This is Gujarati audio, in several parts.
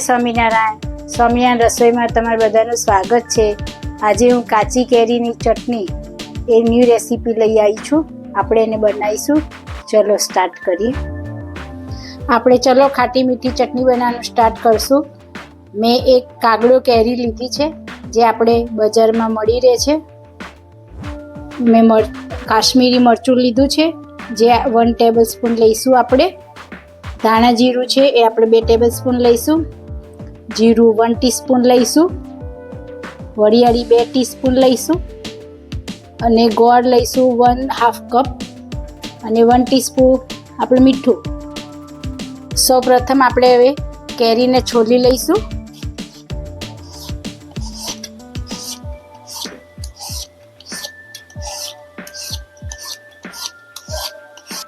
સ્વામિનારાયણ. સ્વામિનારાયણ રસોઈમાં તમારું બધાનું સ્વાગત છે. આજે હું કાચી કેરીની ચટણી એ ન્યૂ રેસીપી લઈ આવી છું. આપણે એને બનાવીશું. ચલો સ્ટાર્ટ કરીએ. આપણે ચલો ખાટી મીઠી ચટણી બનાવવાનું સ્ટાર્ટ કરશું. મેં એક કાગડો કેરી લીધી છે જે આપણે બજારમાં મળી રહે છે. મેં કાશ્મીરી મરચું લીધું છે જે 1 ટેબલ સ્પૂન લઈશું. આપણે ધાણા જીરું છે એ આપણે 2 ટેબલ સ્પૂન લઈશું. જીરું 1 ટીસ્પૂન લઈશું. વરિયાળી 2 ટીસ્પૂન લઈશું. અને ગોળ લઈશું 1/2 કપ અને 1 ટીસ્પૂન આપણે મીઠું. સૌપ્રથમ આપણે હવે કેરીને છોલી લઈશું.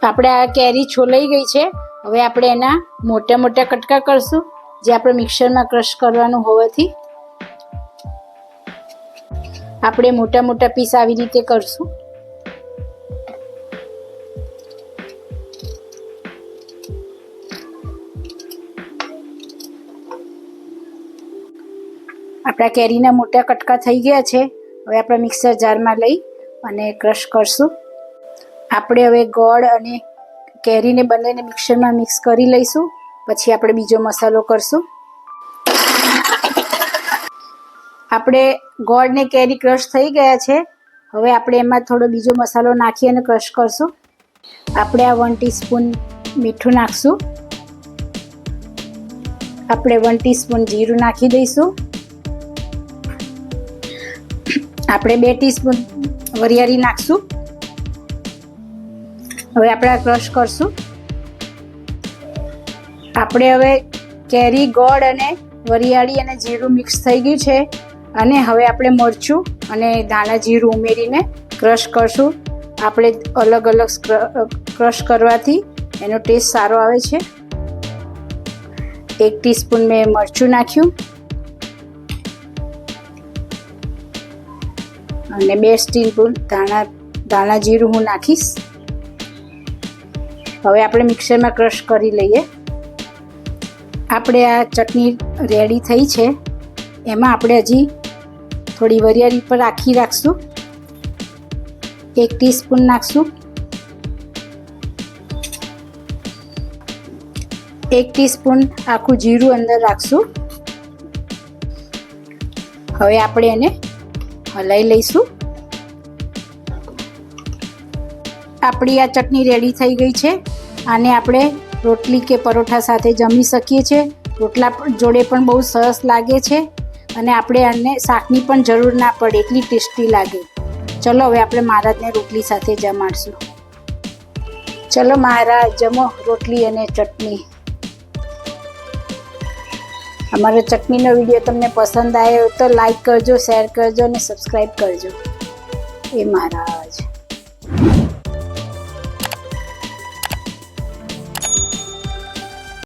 આપણે આ કેરી છોલાઈ ગઈ છે. હવે આપણે એના મોટા મોટા કટકા કરશું જે આપણે મિક્સરમાં ક્રશ કરવાનું હોવાથી આપણે મોટા મોટા પીસ આવી રીતે કરશું. આપણા કેરીના મોટા કટકા થઈ ગયા છે. હવે આપણે મિક્સર જારમાં લઈ અને ક્રશ કરશું. આપણે હવે ગોળ અને કેરીને બંનેને મિક્સરમાં મિક્સ કરી લઈશું. પછી આપણે બીજો મસાલો કરશું. આપણે ગોળ ને કેરી ક્રશ થઈ ગયા છે. હવે આપણે એમાં થોડો બીજો મસાલો નાખી અને ક્રશ કરશું. આપણે આ 1 ટીસ્પૂન મીઠું નાખશું. આપણે 1 ટીસ્પૂન જીરું નાખી દઈશું. આપણે 2 ટીસ્પૂન વરિયાળી નાખશું. હવે આપણે આ ક્રશ કરશું. આપણે હવે કેરી ગોળ અને વરિયાળી અને જીરું મિક્સ થઈ ગયું છે અને હવે આપણે મરચું અને ધાણા જીરું ઉમેરીને ક્રશ કરશું. આપણે અલગ અલગ ક્રશ કરવાથી એનો ટેસ્ટ સારો આવે છે. 1 ટીસ્પૂન મેં મરચું નાખ્યું અને 2 ટીસ્પૂન ધાણા જીરું હું નાખીશ. હવે આપણે મિક્સરમાં ક્રશ કરી લઈએ. આપણે આ ચટણી રેડી થઈ છે. એમાં આપણે હજી થોડી વરિયાળી પર રાખશું. 1 ટીસ્પૂન નાખશું. 1 ટીસ્પૂન આખું જીરું અંદર રાખશું. હવે આપણે એને હલાવી લઈશું. આપણી આ ચટણી રેડી થઈ ગઈ છે. આને આપણે રોટલી કે પરોઠા સાથે જમી શકીએ છીએ. રોટલા જોડે પણ બહુ સરસ લાગે છે અને આપણે આને શાકની પણ જરૂર ના પડે, એટલી ટેસ્ટી લાગે. ચલો હવે આપણે મહારાજને રોટલી સાથે જમાડશું. ચલો મહારાજ જમો રોટલી અને ચટણી. અમારો ચટણીનો વિડીયો તમને પસંદ આવ્યો તો લાઈક કરજો, શેર કરજો અને સબસ્ક્રાઈબ કરજો. એ મહારાજ.